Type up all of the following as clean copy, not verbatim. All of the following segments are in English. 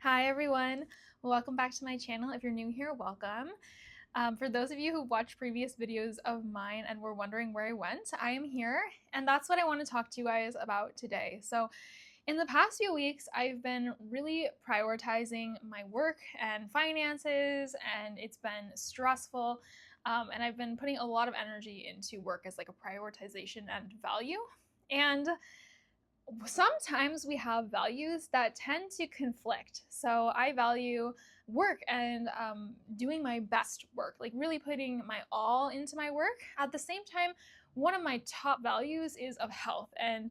Hi everyone, welcome back to my channel. If you're new here, welcome. For those of you who watched previous videos of mine and were wondering where I went, I am here, and that's what I want to talk to you guys about today. So in the past few weeks, I've been really prioritizing my work and finances, and it's been stressful. And I've been putting a lot of energy into work as like a prioritization and value. And sometimes we have values that tend to conflict. So I value work and doing my best work, like really putting my all into my work. At the same time, one of my top values is of health and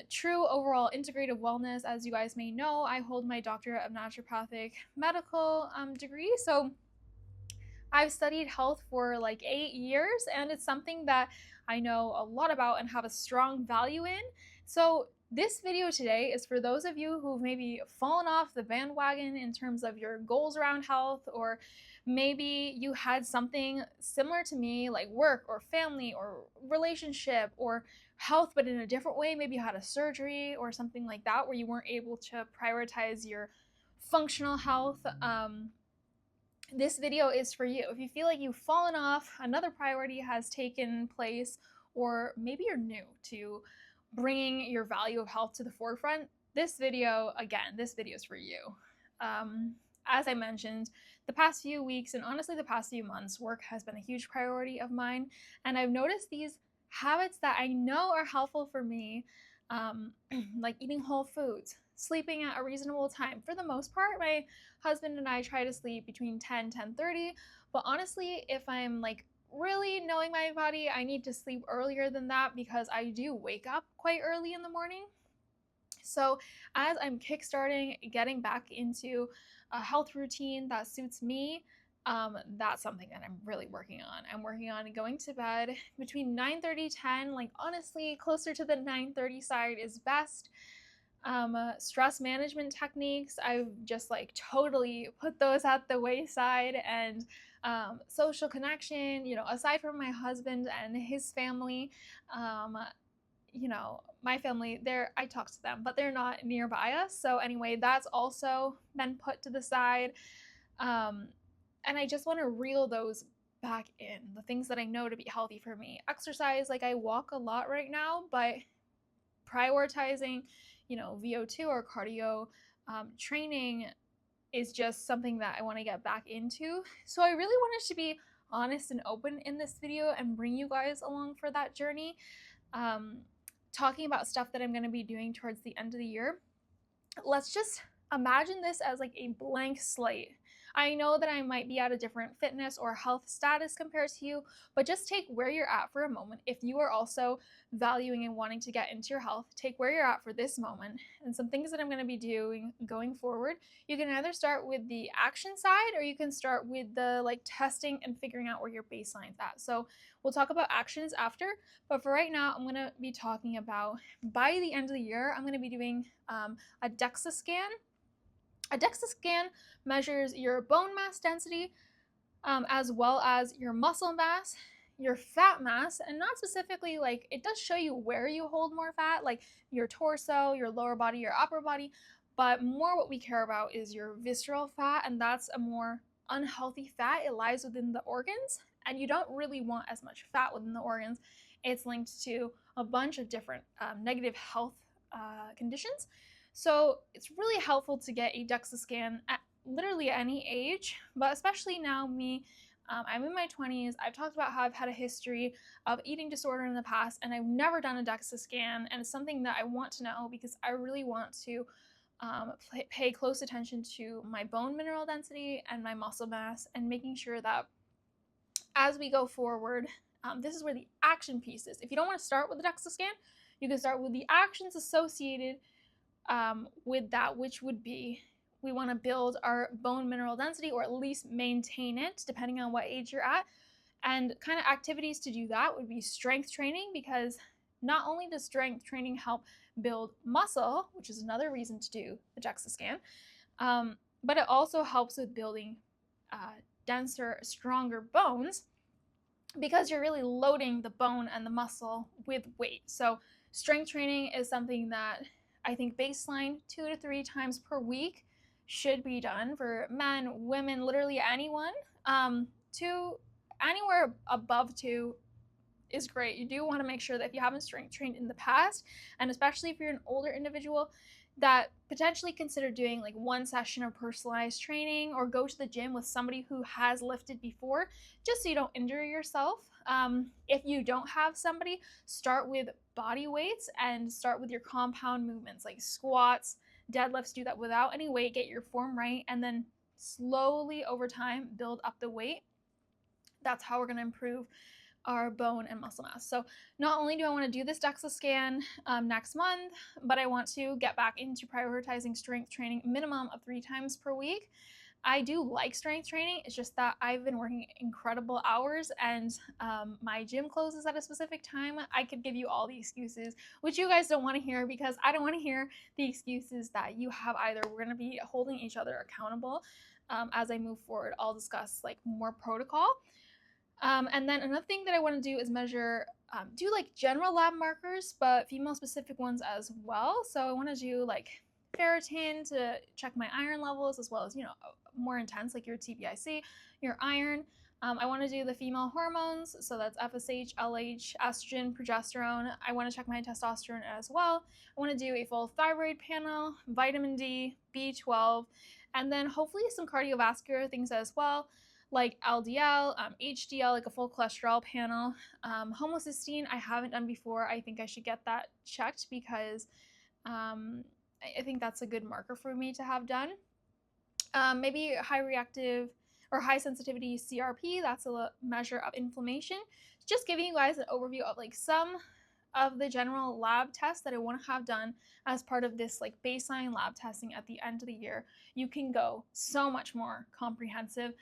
true overall integrative wellness. As you guys may know, I hold my doctorate of naturopathic medical degree. So I've studied health for like 8 years, and it's something that I know a lot about and have a strong value in. So, this video today is for those of you who've maybe fallen off the bandwagon in terms of your goals around health, or maybe you had something similar to me, like work or family or relationship or health, but in a different way. Maybe you had a surgery or something like that where you weren't able to prioritize your functional health. This video is for you. If you feel like you've fallen off, another priority has taken place, or maybe you're new to bringing your value of health to the forefront, this video is for you. As I mentioned, the past few weeks and honestly the past few months, work has been a huge priority of mine, and I've noticed these habits that I know are helpful for me, like eating whole foods, sleeping at a reasonable time. For the most part, my husband and I try to sleep between 10:30, but honestly, if I'm like really knowing my body, I need to sleep earlier than that because I do wake up quite early in the morning. So, as I'm kickstarting getting back into a health routine that suits me, that's something that I'm really working on. I'm working on going to bed between 9:30, 10. Like honestly, closer to the 9:30 side is best. Stress management techniques, I've just like totally put those at the wayside, and social connection, aside from my husband and his family, um, my family, I talk to them, but they're not nearby us. So anyway, that's also been put to the side. Um, and I just want to reel those back in, the things that I know to be healthy for me. Exercise, like I walk a lot right now, but prioritizing, VO2 or cardio training is just something that I want to get back into. So I really wanted to be honest and open in this video and bring you guys along for that journey. Um, Talking about stuff that I'm going to be doing towards the end of the year. Let's just imagine this as like a blank slate. I know that I might be at a different fitness or health status compared to you, but just take where you're at for a moment. If you are also valuing and wanting to get into your health, take where you're at for this moment and some things that I'm going to be doing going forward. You can either start with the action side or you can start with the like testing and figuring out where your baseline's at. So we'll talk about actions after, but for right now, I'm going to be talking about by the end of the year, I'm going to be doing a DEXA scan. A DEXA scan measures your bone mass density, as well as your muscle mass, your fat mass, and not specifically like it does show you where you hold more fat, like your torso, your lower body, your upper body, but more what we care about is your visceral fat, and that's a more unhealthy fat. It lies within the organs, and you don't really want as much fat within the organs. It's linked to a bunch of different negative health conditions. So it's really helpful to get a DEXA scan at literally any age, but especially now, I'm in my 20s. I've talked about how I've had a history of eating disorder in the past, and I've never done a DEXA scan, and it's something that I want to know because I really want to pay close attention to my bone mineral density and my muscle mass, and making sure that as we go forward, this is where the action piece is. If you don't want to start with the DEXA scan, you can start with the actions associated with that, which would be we want to build our bone mineral density or at least maintain it depending on what age you're at. And kind of activities to do that would be strength training, because not only does strength training help build muscle, which is another reason to do the DEXA scan, but it also helps with building denser, stronger bones, because you're really loading the bone and the muscle with weight. So strength training is something that I think baseline 2 to 3 times per week should be done for men, women, literally anyone. To anywhere above 2 is great. You do want to make sure that if you haven't strength trained in the past, and especially if you're an older individual, that potentially consider doing like one session of personalized training or go to the gym with somebody who has lifted before, just so you don't injure yourself. If you don't have somebody, start with body weights and start with your compound movements like squats, deadlifts. Do that without any weight, get your form right, and then slowly over time build up the weight. That's how we're going to improve our bone and muscle mass. So not only do I want to do this DEXA scan next month, but I want to get back into prioritizing strength training minimum of 3 times per week. I do like strength training. It's just that I've been working incredible hours and my gym closes at a specific time. I could give you all the excuses, which you guys don't want to hear, because I don't want to hear the excuses that you have either. We're going to be holding each other accountable as I move forward. I'll discuss like more protocol. And then another thing that I want to do is measure, do like general lab markers, but female specific ones as well. So I want to do like ferritin to check my iron levels, as well as, you know, more intense like your TBIC, your iron. I want to do the female hormones, so that's FSH, LH, estrogen, progesterone. I want to check my testosterone as well. I want to do a full thyroid panel, vitamin D, B12, and then hopefully some cardiovascular things as well, like LDL, HDL, like a full cholesterol panel. Homocysteine, I haven't done before. I think I should get that checked because I think that's a good marker for me to have done. Maybe high reactive or high sensitivity CRP, that's a measure of inflammation. Just giving you guys an overview of like some of the general lab tests that I want to have done as part of this like baseline lab testing at the end of the year. You can go so much more comprehensive,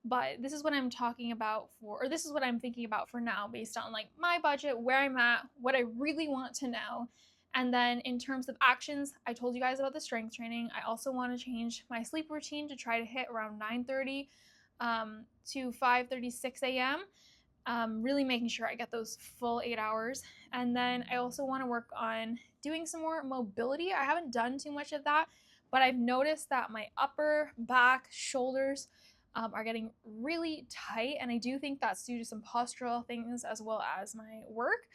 but this is what I'm talking about for, or this is what I'm thinking about for now, based on like my budget, where I'm at, what I really want to know. And then in terms of actions, I told you guys about the strength training. I also want to change my sleep routine to try to hit around 9:30 to 5:36 a.m. Really making sure I get those full 8 hours. And then I also want to work on doing some more mobility. I haven't done too much of that, but I've noticed that my upper back, shoulders are getting really tight. And I do think that's due to some postural things as well as my work.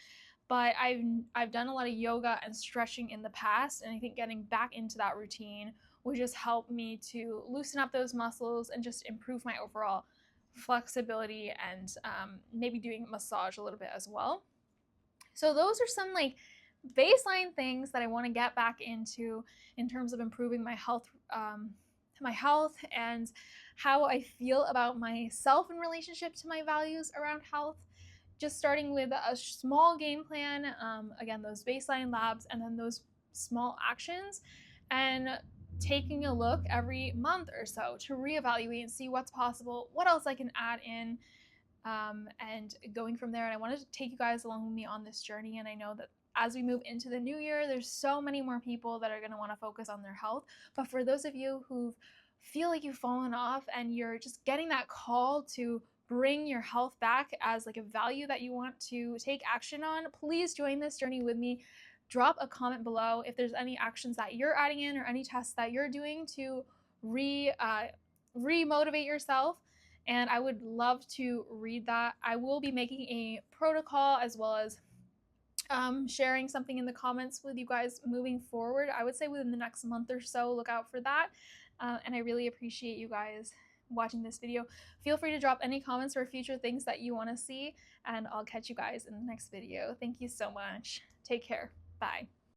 But I've done a lot of yoga and stretching in the past, and I think getting back into that routine would just help me to loosen up those muscles and just improve my overall flexibility, and maybe doing massage a little bit as well. So those are some like baseline things that I want to get back into in terms of improving my health and how I feel about myself in relationship to my values around health. Just starting with a small game plan, again, those baseline labs, and then those small actions, and taking a look every month or so to reevaluate and see what's possible, what else I can add in, and going from there. And I wanted to take you guys along with me on this journey. And I know that as we move into the new year, there's so many more people that are going to want to focus on their health. But for those of you who feel like you've fallen off and you're just getting that call to bring your health back as like a value that you want to take action on, please join this journey with me. Drop a comment below if there's any actions that you're adding in or any tests that you're doing to re-motivate yourself, and I would love to read that. I will be making a protocol as well as sharing something in the comments with you guys moving forward. I would say within the next month or so, look out for that. And I really appreciate you guys watching this video. Feel free to drop any comments or future things that you want to see, and I'll catch you guys in the next video. Thank you so much. Take care. Bye.